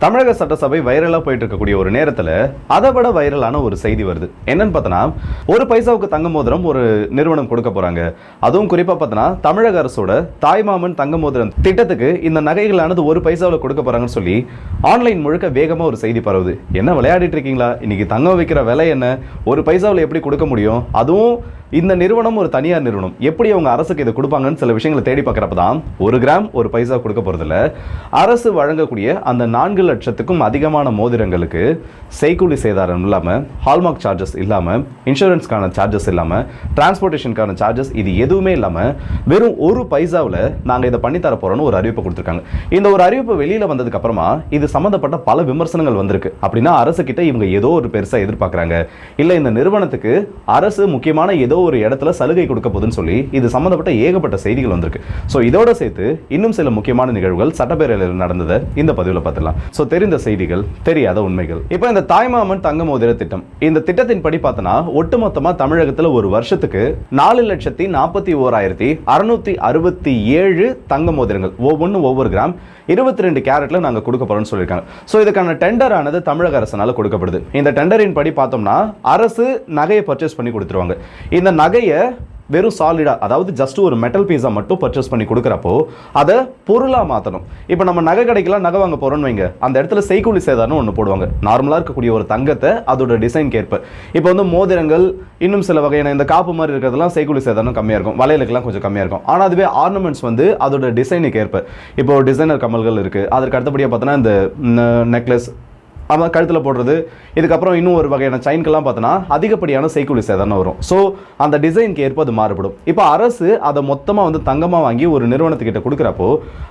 தமிழக சட்டசபை வைரலா போயிட்டு இருக்கக்கூடிய ஒரு நேரத்தில் அதை விட வைரலான ஒரு செய்தி வருது. என்னன்னு பார்த்தனா, ஒரு பைசாவுக்கு தங்க மோதிரம் ஒரு நிறுவனம் கொடுக்க போறாங்க. அதுவும் குறிப்பா பார்த்தனா தமிழக அரசோட தாய்மாமன் தங்க மோதிரம் திட்டத்துக்கு இந்த நகைகளானது ஒரு பைசாவில் கொடுக்க போறாங்கன்னு சொல்லி ஆன்லைன் முழுக்க வேகமா ஒரு செய்தி பரவுது. என்ன விளையாடிட்டு இருக்கீங்களா? இன்னைக்கு தங்கம் வைக்கிற விலை என்ன? ஒரு பைசாவில் எப்படி கொடுக்க முடியும்? அதுவும் இந்த நிறுவனம் ஒரு தனியார் நிறுவனம், எப்படி அவங்க அரசுக்கு இதை கொடுப்பாங்கன்னு சில விஷயங்களை தேடி பார்க்குறப்ப தான் ஒரு கிராம் ஒரு பைசா கொடுக்க போறதில்ல. அரசு வழங்கக்கூடிய அந்த 4 லட்சத்துக்கும் அதிகமான மோதிரங்களுக்கு செய்கூலி சேதாரம் இல்லாமல், ஹால்மார்க் சார்ஜஸ் இல்லாமல், இன்சூரன்ஸ்க்கான சார்ஜஸ் இல்லாமல், டிரான்ஸ்போர்ட்டேஷனுக்கான சார்ஜஸ் இது எதுவுமே இல்லாமல் வெறும் ஒரு பைசாவில் நாங்கள் இதை பண்ணித்தர போகிறோன்னு ஒரு அறிவிப்பு கொடுத்துருக்காங்க. இந்த ஒரு அறிவிப்பு வெளியில் வந்ததுக்கு அப்புறமா இது சம்மந்தப்பட்ட பல விமர்சனங்கள் வந்திருக்கு. அப்படின்னா அரசு கிட்ட இவங்க ஏதோ ஒரு பெருசாக எதிர்பார்க்குறாங்க, இல்லை இந்த நிறுவனத்துக்கு அரசு முக்கியமான ஏதோ ஒரு இடத்துல சலுகை கொடுக்க போதுன்னு சொல்லி இது சம்பந்தப்பட்ட ஏகப்பட்ட செய்திகள் வந்திருக்கு. சோ இதோட சேர்த்து இன்னும் சில முக்கியமான நிகழ்வுகள் சட்டப்பேரவையில் நடந்ததை இந்த பதிவில் பார்த்துலாம். சோ தெரிந்த செய்திகள், தெரியாத உண்மைகள். இப்போ இந்த தாய்மாமன் தங்க மோதிர திட்டம், இந்த திட்டத்தின் படி பார்த்தனா ஒட்டுமொத்தமா தமிழகத்தில் ஒரு வருஷத்துக்கு 4,01,667 தங்க மோதிரங்கள், ஒவ்வொரு கிராம் 22 கேரட்ல நாங்க கொடுக்க போறோம்னு சொல்லியிருக்காங்க. சோ இதுக்கான டெண்டர் ஆனது தமிழக அரசால கொடுக்கப்படுது. இந்த டெண்டரின் படி பார்த்தோம்னா அரசு நகையை பர்ச்சேஸ் பண்ணி கொடுத்துருவாங்க. இந்த நகையை வெறும் சாலிடா, அதாவது ஜஸ்ட் ஒரு மெட்டல் பீஸா மட்டும் பர்ச்சேஸ் பண்ணி கொடுக்குறப்போ அதை பொருளா மாற்றணும். இப்போ நம்ம நகை கடைக்கெல்லாம் நகை வாங்க போறோம்னு வைங்க, அந்த இடத்துல செய்கூலி சேதாரம் ஒன்று போடுவாங்க. நார்மலாக இருக்கக்கூடிய ஒரு தங்கத்தை அதோட டிசைன் ஏற்ப, இப்போ வந்து மோதிரங்கள் இன்னும் சில வகையான இந்த காப்பு மாதிரி இருக்கிறதுலாம் செய்கூலி சேதாரம் கம்மியாக இருக்கும், வளையலுக்கெல்லாம் கொஞ்சம் கம்மியாக இருக்கும். ஆனால் அதுவே ஆர்னமெண்ட்ஸ் வந்து அதோட டிசைனுக்கு ஏற்ப, இப்போ டிசைனர் கமல்கள் இருக்கு, அதற்கு அடுத்தபடியாக பார்த்தோன்னா இந்த நெக்லஸ் அவன் கழுத்தில் போடுறது, இதுக்கப்புறம் இன்னும் ஒரு வகையான செயின்கெல்லாம் பார்த்தோன்னா அதிகப்படியான செய்கூலி சேதாரம் வரும். ஸோ அந்த டிசைனுக்கு ஏற்ப அது மாறுபடும். இப்போ அரசு அதை மொத்தமாக வந்து தங்கமாக வாங்கி ஒரு நிறுவனத்துக்கிட்ட கொடுக்குறப்போ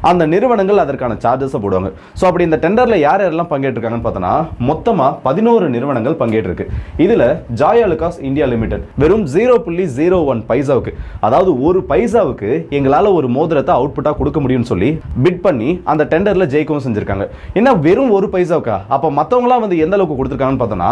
அந்த நிறுவனங்கள் அதற்கான சார்ஜஸை போடுவாங்க. ஸோ அப்படி இந்த டெண்டரில் யார் யாரெல்லாம் பங்கேற்றிருக்காங்கன்னு பார்த்தோன்னா மொத்தமாக 11 நிறுவனங்கள் பங்கேற்றிருக்கு. இதில் ஜாய் அலுகாஸ் இந்தியா லிமிடெட் வெறும் 0.01 பைசாவுக்கு, அதாவது ஒரு பைசாவுக்கு எங்களால் ஒரு மோதிரத்தை அவுட்புட்டாக கொடுக்க முடியும்னு சொல்லி பிட் பண்ணி அந்த டெண்டரில் ஜெயிக்கவும் செஞ்சிருக்காங்க. என்ன வெறும் ஒரு பைசாவுக்கா? அப்போ மற்றவங்களாம் வந்து எந்த அளவுக்கு கொடுத்துருக்காங்கன்னு பார்த்தோன்னா,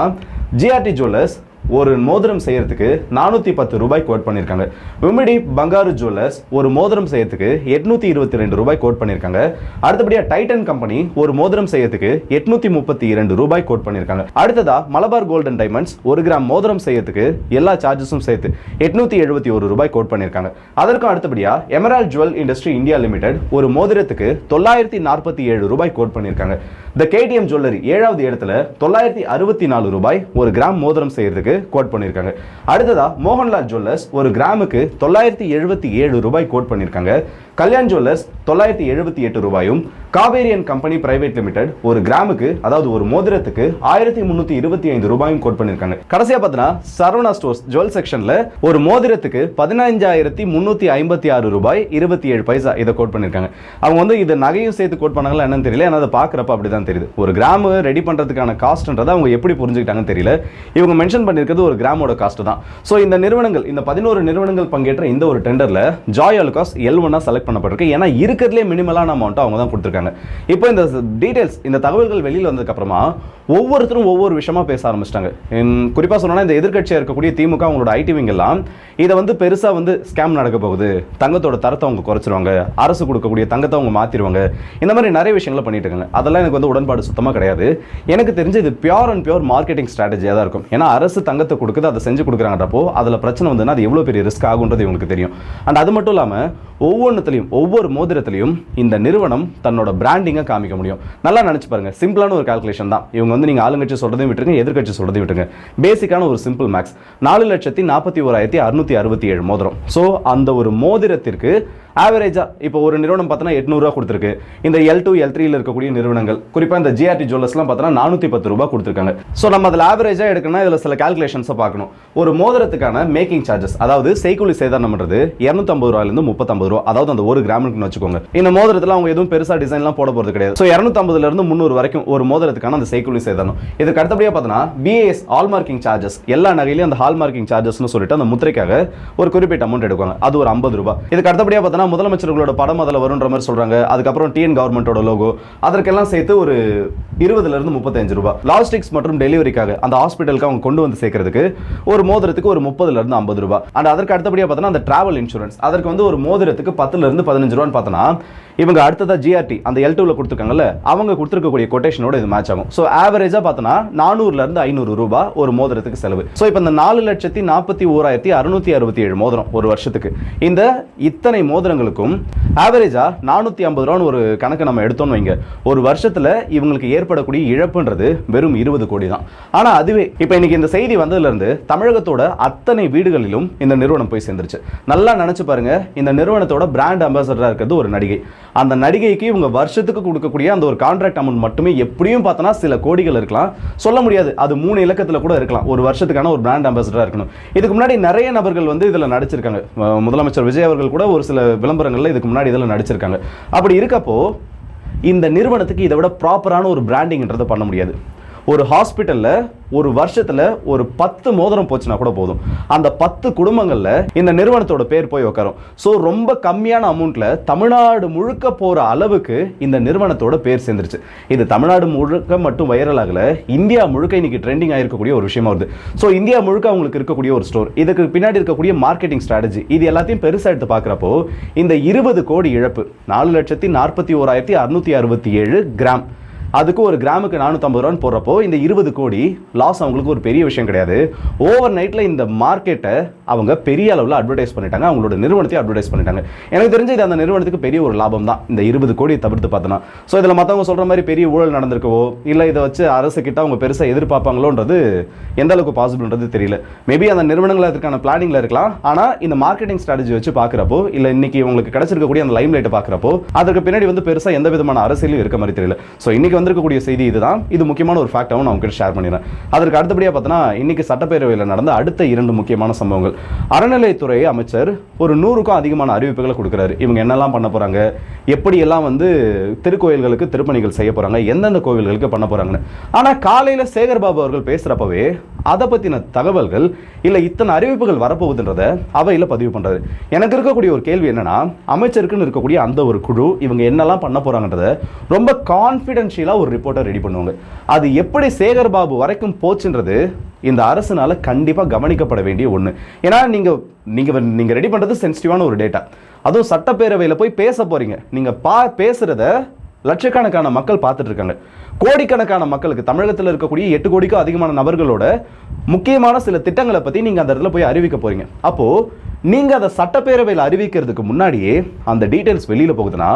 ஜிஆர்டி ஜுவல்லர்ஸ் ஒரு மோதிரம் செய்யறதுக்கு 410 ரூபாய் கோட் பண்ணியிருக்காங்க. விமிடி பங்காரு ஜுவல்லர்ஸ் ஒரு மோதிரம் செய்யறதுக்கு 822 ரூபாய் கோட் பண்ணியிருக்காங்க. அடுத்தபடியா டைட்டன் கம்பெனி ஒரு மோதிரம் செய்யறதுக்கு 832 ரூபாய் கோட் பண்ணியிருக்காங்க. அடுத்ததா மலபார் கோல்டன் டைமண்ட்ஸ் ஒரு கிராம் மோதிரம் செய்யறதுக்கு எல்லா சார்ஜஸும் சேர்த்து 871 ரூபாய் கோட் பண்ணியிருக்காங்க. அதற்கும் அடுத்தபடியா emerald jewel industry India limited ஒரு மோதிரத்துக்கு 947 ரூபாய் கோட் பண்ணியிருக்காங்க. த கேடிஎம் ஜுவல்லரி 7வது இடத்துல 964 ரூபாய் ஒரு கிராம் மோதிரம் செய்யறதுக்கு கோட் பண்ணிருக்காங்க. அடுத்ததா மோகன்லால் ஜுவல்லர்ஸ் ஒரு கிராமுக்கு 977 ரூபாய் கோட் பண்ணிருக்காங்க. கல்யாண் ஜுவல்லர்ஸ் 978 ரூபாயும், காவேரியன் கம்பெனி பிரைவேட் லிமிடெட் ஒரு கிராமுக்கு, அதாவது ஒரு மோதிரத்துக்கு 1325 ரூபாயும் கோட் பண்ணிருக்காங்க. கடைசியா பார்த்தா சரவணா ஸ்டோர்ஸ் ஜுவல் செக்ஷன்ல ஒரு மோதிரத்துக்கு 15,356 ரூபாய் 27 பைசா இதை கோட் பண்ணிருக்காங்க. அவங்க வந்து இது நகையும் சேர்த்து கோட் பண்ணாங்களா என்னன்னு தெரியல, ஆனா அதை பார்க்கறப்ப அப்படிதான் தெரியுது. ஒரு கிராம் ரெடி பண்றதுக்கான காஸ்ட்ன்றதை அவங்க எப்படி புரிஞ்சுக்கிட்டாங்கன்னு தெரியல. இவங்க மென்ஷன் பண்ணிருக்கிறது ஒரு கிராமோட காஸ்ட் தான். சோ இந்த நிறுவனங்கள், இந்த 11 நிறுவனங்கள் பங்கேற்ற இந்த ஒரு டெண்டர்ல ஜாய் அலுகாஸ் L1 செலக்ட் பண்ணப்பட்டிருக்கு. ஏன்னா இருக்கிறதுலே மினிமலான அமௌண்ட் அவங்க தான் கொடுத்திருக்காங்க. இப்போ இந்த டீடைல்ஸ், இந்த தகவல்கள் வெளியில் வந்ததுக்கு அப்புறமா ஒவ்வொருத்தரும் ஒவ்வொரு விஷயமா பேச ஆரம்பிச்சிட்டாங்க. குறிப்பா சொன்னா இந்த எதிர்க்கட்சியா இருக்கக்கூடிய திமுக அவங்களோட ஐடி விங் எல்லாம் இதை வந்து பெருசா வந்து ஸ்கேம் நடக்க போகுது, தங்கத்தோட தரத்தை அவங்க குறைச்சிருவாங்க, அரசு கொடுக்கக்கூடிய தங்கத்தை அவங்க மாத்திடுவாங்க, இந்த மாதிரி நிறைய விஷயங்களை பண்ணிட்டு இருக்காங்க. அதெல்லாம் எனக்கு வந்து உடன்பாடு சுத்தமா கிடையாது. எனக்கு தெரிஞ்சு இது பியூர் அண்ட் பியூர் மார்க்கெட்டிங் ஸ்ட்ராட்டஜியா தான் இருக்கும். ஏன்னா அரசு தங்கத்தை கொடுக்குது, அதை செஞ்சு கொடுக்குறாங்கன்றப்போ அதுல பிரச்சனை வந்துன்னா அது எவ்வளவு பெரிய ரிஸ்க் ஆகுன்றது இவங்களுக்கு தெரியும். அண்ட் அது மட்டும் இல்லாம ஒவ்வொன்றுத்திலையும், ஒவ்வொரு மோதிரத்திலையும் இந்த நிறுவனம் தன்னோட பிராண்டிங்கை காமிக்க முடியும். நல்லா நினைச்சு பாருங்க, சிம்பிளான ஒரு கால்குலேஷன் தான். இவங்க வந்து நீங்க ஆளுங்கட்சி சொல்றதையும் விட்டுருங்க, எதிர்கட்சி சொல்றதையும் விட்டுருங்க. பேசிக்கான ஒரு சிம்பிள் மேக்ஸ், 4,41,667 மோதிரம். ஸோ அந்த ஒரு மோதிரத்திற்கு ஆவரேஜா இப்போ ஒரு நிறுவனம் பார்த்தோன்னா 800 ரூபா கொடுத்துருக்கு. இந்த L2 L3 இருக்கக்கூடிய நிறுவனங்கள், குறிப்பா இந்த ஜிஆர்டி ஜுவல்லர்ஸ்லாம் பார்த்தோன்னா 410 ரூபாய் கொடுத்துருக்காங்க. ஸோ நம்ம அதில் ஆவரேஜா எடுக்கணும்னா இதில் சில கால்குலேஷன்ஸை பார்க்கணும். ஒரு மோதிரத்துக்கான மேக்கிங் சார்ஜஸ், அதாவது செய்கூலி சேதாரம் பண்றது 250 ரூபாயிலிருந்து 350 ரூபா, அதாவது அந்த ஒரு கிராமுக்குன்னு வச்சுக்கோங்க. இந்த மோதிரத்தில் அவங்க எதுவும் பெருசா டிசைன்லாம் போட போறது கிடையாது. ஸோ 250 இருந்து 300 வரைக்கும் ஒரு மோதிரத்துக்கான அந்த செய்கூலி சேதாரம். இதுக்கு அடுத்தபடியாக பார்த்தோன்னா BAS ஹால்மார்க்கிங் சார்ஜஸ், எல்லா நகையிலையும் அந்த ஹால்மார்க்கிங் சார்ஜஸ்னு சொல்லிட்டு அந்த முத்திரைக்காக ஒரு குறிப்பிட்ட அமௌண்ட் எடுக்குவாங்க, அது ஒரு 50 ரூபாய். இதுக்கு அடுத்தபடியாக பார்த்தோன்னா முதலமைச்சர்களோட படம் அதில் வரும்ன்ற மாதிரி சொல்றாங்க. அதுக்கப்புறம் டிஎன் கவர்மெண்டோட லோகோ, அதற்கெல்லாம் சேர்த்து ஒரு 20 இருந்து 35 ரூபாய். லாஜிஸ்டிக்ஸ் மற்றும் டெலிவரிக்காக அந்த ஹாஸ்பிட்டலுக்கு அவங்க கொண்டு வந்து சேர்க்கறதுக்கு ஒரு மோதிரத்துக்கு ஒரு 30 இருந்து 50 ரூபாய். அண்ட் அதற்கு அடுத்தபடியாக பார்த்தோன்னா அந்த டிராவல் இன்சூரன்ஸ், அதற்கு வந்து ஒரு மோதிரத்துக்கு 10 இருந்து 15 ரூபான்னு பார்த்தோன்னா இவங்க அடுத்ததா ஜிஆர்டி அந்த L2ல கொடுத்துருக்காங்கல்ல, அவங்க கொடுத்துருக்கக்கூடிய கொட்டேஷனோட இது மேட்ச் ஆகும். ஸோ ஆவரேஜா பார்த்தோன்னா 400ல இருந்து 500 ரூபாய் ஒரு மோதிரத்துக்கு செலவு. ஸோ இப்போ இந்த 4,41,667 மோதிரம் ஒரு வருஷத்துக்கு, இந்த இத்தனை மோதிரங்களுக்கும் ஆவரேஜா 450 ரூபான்னு ஒரு கணக்கு நம்ம எடுத்தோம்னு வைங்க, ஒரு வருஷத்துல இவங்களுக்கு ஏற்படக்கூடிய இழப்புன்றது வெறும் 20 கோடி தான். ஆனா அதுவே இப்போ இன்னைக்கு இந்த செய்தி வந்ததுல இருந்து தமிழகத்தோட அத்தனை வீடுகளிலும் இந்த நிறுவனம் போய் சேர்ந்துருச்சு. நல்லா நினைச்சு பாருங்க, இந்த நிறுவனத்தோட பிராண்ட் அம்பாசடரா இருக்கிறது ஒரு நடிகை. அந்த நடிகைக்கு இவங்க வருஷத்துக்கு கொடுக்கக்கூடிய அந்த ஒரு கான்ட்ராக்ட் அமௌண்ட் மட்டுமே எப்படியும் பார்த்தோன்னா சில கோடிகள் இருக்கலாம், சொல்ல முடியாது, அது 3 இலக்கத்தில் கூட இருக்கலாம். ஒரு வருஷத்துக்கான ஒரு பிராண்ட் அம்பாசடரா இருக்கணும். இதுக்கு முன்னாடி நிறைய நபர்கள் வந்து இதில் நடிச்சிருக்காங்க. முதலமைச்சர் விஜய் அவர்கள் கூட ஒரு சில விளம்பரங்கள்ல இதுக்கு முன்னாடி இதில் நடிச்சிருக்காங்க. அப்படி இருக்கப்போ இந்த நிறுவனத்துக்கு இதை விட ப்ராப்பரான ஒரு பிராண்டிங்ன்றதை பண்ண முடியாது. ஒரு ஹாஸ்பிட்டல்ல ஒரு வருஷத்துல ஒரு 10 மோதிரம் போச்சுன்னா கூட போதும், அந்த 10 குடும்பங்கள்ல இந்த நிறுவனத்தோட பேர் போய் உட்காரும். ஸோ ரொம்ப கம்மியான அமௌண்ட்ல தமிழ்நாடு முழுக்க போற அளவுக்கு இந்த நிறுவனத்தோட பேர் சேர்ந்துருச்சு. இது தமிழ்நாடு முழுக்க மட்டும் வைரல் ஆகல, இந்தியா முழுக்க இன்னைக்கு ட்ரெண்டிங் ஆயிருக்கக்கூடிய ஒரு விஷயமா வருது. ஸோ இந்தியா முழுக்க அவங்களுக்கு இருக்கக்கூடிய ஒரு ஸ்டோர், இதுக்கு பின்னாடி இருக்கக்கூடிய மார்க்கெட்டிங் ஸ்ட்ராட்டஜி, இது எல்லாத்தையும் பெருசா எடுத்து பார்க்குறப்போ இந்த 20 கோடி இழப்பு 4,41,667 கிராம், அதுக்கு ஒரு கிராமுக்கு 450 ரூபான்னு போடுறப்போ இந்த 20 கோடி லாஸ் அவங்களுக்கு ஒரு பெரிய விஷயம் கிடையாது. ஓவர் நைட்ல இந்த மார்க்கெட்டை அவங்க பெரிய அளவில் அட்வர்டைஸ் பண்ணிட்டாங்க, அவங்களோட நிறுவனத்தையும் அட்வர்டைஸ் பண்ணிட்டாங்க. எனக்கு தெரிஞ்சு இது அந்த நிறுவனத்துக்கு பெரிய ஒரு லாபம் தான், இந்த 20 கோடி தவிர்த்து பார்த்தோன்னா. ஸோ இதில் மற்றவங்க சொல்ற மாதிரி பெரிய ஊழல் நடந்திருக்கவோ இல்லை இதை வச்சு அரசு கிட்ட அவங்க பெருசாக எதிர்பார்ப்பாங்களோன்றது எந்த அளவுக்கு பாசிபிள்ன்றது தெரியல. மேபி அந்த நிறுவனங்கள் அதுக்கான பிளானிங்ல இருக்கலாம். ஆனால் இந்த மார்க்கெட்டிங் ஸ்ட்ராட்டஜி வச்சு பார்க்குறப்போ இல்லை இன்னைக்கு உங்களுக்கு கிடைச்சிருக்கக்கூடிய அந்த லைம் லைட்டை பார்க்குறப்போ அதுக்கு பின்னாடி வந்து பெருசாக எந்த விதமான அரசியலும் இருக்க மாதிரி தெரியல. ஸோ இன்னைக்கு வந்திருக்கக்கூடிய செய்தி இதுதான். இது முக்கியமான ஒரு ஃபேக்டாகவும் நான் உங்களுக்கு ஷேர் பண்ணிடுறேன். அதற்கு அடுத்தபடியாக பார்த்தோன்னா இன்னைக்கு சட்டப்பேரவையில் நடந்த அடுத்த 2 முக்கியமான சம்பவங்கள். அறநிலைத்துறை அமைச்சர் ஒரு 100க்கும் அதிகமான அறிவிப்புகளை கொடுக்குறாரு. இவங்க என்னெல்லாம் பண்ண போறாங்க, எப்படியெல்லாம் வந்து திருக்கோயில்களுக்கு திருப்பணிகள் செய்ய போறாங்க, எந்தெந்த கோவில்களுக்கு பண்ண போறாங்கன்னு. ஆனா காலையில சேகர்பாபு அவர்கள் பேசுறப்பவே அதை பத்தின தகவல்கள் இல்ல இத்தனை அறிவிப்புகள் வரப்போகுதுன்றத அவையில பதிவு பண்றாரு. எனக்கு இருக்கக்கூடிய ஒரு கேள்வி என்னன்னா, அமைச்சருக்குன்னு இருக்கக்கூடிய அந்த ஒரு குழு இவங்க என்னெல்லாம் பண்ண போறாங்கன்றத ரொம்ப கான்பிடென்ஷியலா ஒரு ரிப்போர்ட்டை ரெடி பண்ணுவாங்க. அது எப்படி சேகர்பாபு வரைக்கும் போச்சுன்றது இந்த அரசுனால கண்டிப்பா கவனிக்கப்பட வேண்டிய ஒண்ணு. ஏன்னா நீங்க ரெடி பண்றது சென்சிட்டிவான ஒரு டேட்டா, அதுவும் சட்டப்பேரவையில் போய் பேச போறீங்க. நீங்க பேசுறத லட்சக்கணக்கான மக்கள் பார்த்துட்டு இருக்காங்க. கோடிக்கணக்கான மக்களுக்கு, தமிழகத்தில் இருக்கக்கூடிய 8 கோடிக்கும் அதிகமான நபர்களோட முக்கியமான சில திட்டங்களை பத்தி நீங்க அந்த இடத்துல போய் அறிவிக்க போறீங்க. அப்போ நீங்க அதை சட்டப்பேரவையில் அறிவிக்கிறதுக்கு முன்னாடியே அந்த டீடைல்ஸ் வெளியில போகுதுன்னா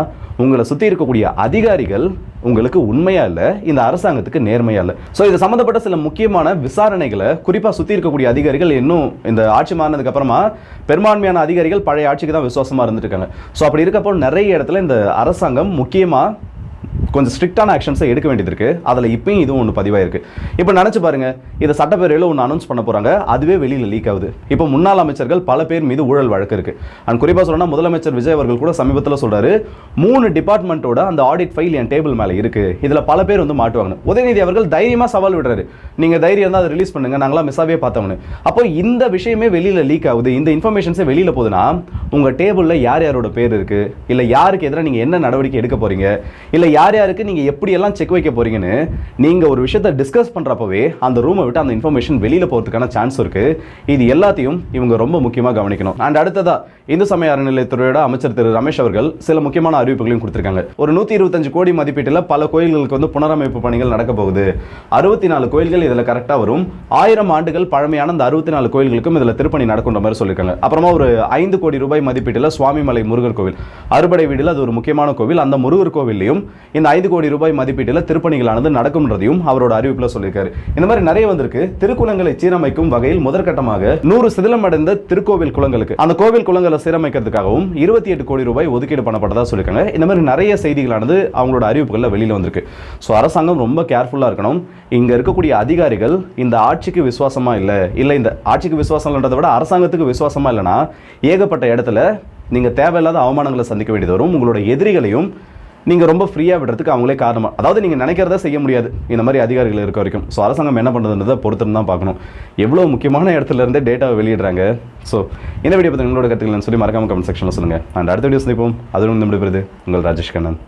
உங்களை சுத்தி இருக்கக்கூடிய அதிகாரிகள் உங்களுக்கு உண்மையா இல்ல, இந்த அரசாங்கத்துக்கு நேர்மையா இல்ல. சோ இது சம்பந்தப்பட்ட சில முக்கியமான விசாரணைகளை குறிப்பா சுத்தி இருக்கக்கூடிய அதிகாரிகள் இன்னும் இந்த ஆட்சி மாறினதுக்கு அப்புறமா பெரும்பான்மையான அதிகாரிகள் பழைய ஆட்சிக்கு தான் விசுவாசமா இருந்துட்டு இருக்காங்க. சோ அப்படி இருக்கப்போ நிறைய இடத்துல இந்த அரசாங்கம் முக்கியமா கொஞ்சம் ஸ்ட்ரிக்டான ஆக்ஷன்ஸை எடுக்க வேண்டியது இருக்கு. அதில் இப்பயும் இதுவும் ஒன்று பதிவாயிருக்கு. இப்போ நினச்சி பாருங்க, இதை சட்டப்பேரவையில் ஒன்று அனௌன்ஸ் பண்ண போகிறாங்க, அதுவே வெளியில் லீக் ஆகுது. இப்போ முன்னாள் அமைச்சர்கள் பல பேர் மீது ஊழல் வழக்கு இருக்கு. அண்ட் குறிப்பாக சொல்லணும்னா முதலமைச்சர் விஜய் அவர்கள் கூட சமீபத்தில் சொல்றாரு, 3 டிபார்ட்மெண்ட்டோட அந்த ஆடிட் ஃபைல் என் டேபிள் மேலே இருக்கு, இதில் பல பேர் வந்து மாட்டுவாங்க. உதயநிதி அவர்கள் தைரியமாக சவால் விடுறாரு, நீங்கள் தைரியம் இருந்தால் அதை ரிலீஸ் பண்ணுங்க, நாங்களாம் மிஸ்ஸாவே பார்த்தவங்க. அப்போ இந்த விஷயமே வெளியில் லீக் ஆகுது, இந்த இன்ஃபர்மேஷன்ஸே வெளியில் போகுதுன்னா உங்கள் டேபிளில் யார் யாரோட பேர் இருக்கு, இல்லை யாருக்கு எதிராக நீங்கள் என்ன நடவடிக்கை எடுக்க போறீங்க, இல்லை யார் யாருக்கு நீங்க எப்படி எல்லாம் செக் வைக்க போறீங்கன்னு நீங்க ஒரு விஷயத்தை டிஸ்கஸ் பண்றப்பவே அந்த ரூமை விட்டு அந்த இன்ஃபர்மேஷன் வெளியில போறதுக்கான சான்ஸ் இருக்கு. இது எல்லாத்தையும் இவங்க ரொம்ப முக்கியமா கவனிக்கணும். அண்ட் அடுத்ததா இந்து சமய அறநிலையத்துறையோட அமைச்சர் திரு ரமேஷ் அவர்கள் சில முக்கியமான அறிவிப்புகளையும் கொடுத்திருக்காங்க. ஒரு 125 கோடி மதிப்பீட்டில் பல கோயில்களுக்கு வந்து புனரமைப்பு பணிகள் நடக்க போகுது. 64 கோயில்கள் இதுல கரெக்டா வரும். 1000 ஆண்டுகள் பழமையான அந்த 64 கோயில்களுக்கும் இதுல திருப்பணி நடக்குன்ற மாதிரி சொல்லியிருக்காங்க. அப்புறமா ஒரு 5 கோடி ரூபாய் மதிப்பீட்டில் சுவாமிமலை முருகர் கோவில், அறுபடை வீடுல அது ஒரு முக்கியமான கோவில், அந்த முருகர் கோவிலையும் இந்த 5 கோடி ரூபாய் மதிப்பீட்டில் திருப்பணிகளானது நடக்கும்ன்றதையும் அவரோட அறிவிப்புல சொல்லியிருக்காரு. இந்த மாதிரி நிறைய வந்திருக்கு. திருக்குளங்களை சீரமைக்கும் வகையில் முதற்கட்டமாக 100 சிதிலமடைந்த திருக்கோவில் குளங்களுக்கு, அந்த கோவில் குளங்களை சீரமைக்கிறதுக்காகவும் 28 கோடி ரூபாய் ஒதுக்கீடு பண்ணப்பட்டதா சொல்லியிருக்காங்க. இந்த மாதிரி நிறைய செய்திகளானது அவங்களோட அறிவிப்புகள்ல வெளியில வந்திருக்கு. ஸோ அரசாங்கம் ரொம்ப கேர்ஃபுல்லா இருக்கணும். இங்க இருக்கக்கூடிய அதிகாரிகள் இந்த ஆட்சிக்கு விசுவாசமா இல்ல இந்த ஆட்சிக்கு விசுவாசம்ன்றதை விட அரசாங்கத்துக்கு விசுவாசமா இல்லைன்னா ஏகப்பட்ட இடத்துல நீங்க தேவையில்லாத அவமானங்களை சந்திக்க வேண்டியது வரும். உங்களோட எதிரிகளையும் நீங்க ரொம்ப ஃப்ரீயா விடுறதுக்கு அவங்களே காரணமா, அதாவது நீங்க நினைக்கிறத செய்ய முடியாது இந்த மாதிரி அதிகாரிகள் இருக்க வரைக்கும். ஸோ அரசாங்கம் என்ன பண்றதுன்றதை பொறுத்துன்னு தான் பார்க்கணும். எவ்வளவு முக்கியமான இடத்துல இருந்தே டேட்டாவை வெளியிடுறாங்க. ஸோ இந்த வீடியோ பற்றி உங்களோட கருத்துக்கள் சொல்லி மறக்காம கமெண்ட் செக்ஷன்ல சொல்லுங்க. அண்ட் அடுத்த வீடியோ சந்திப்போம். அதுவும் விடுபடுது உங்கள் ராஜேஷ் கண்ணன்.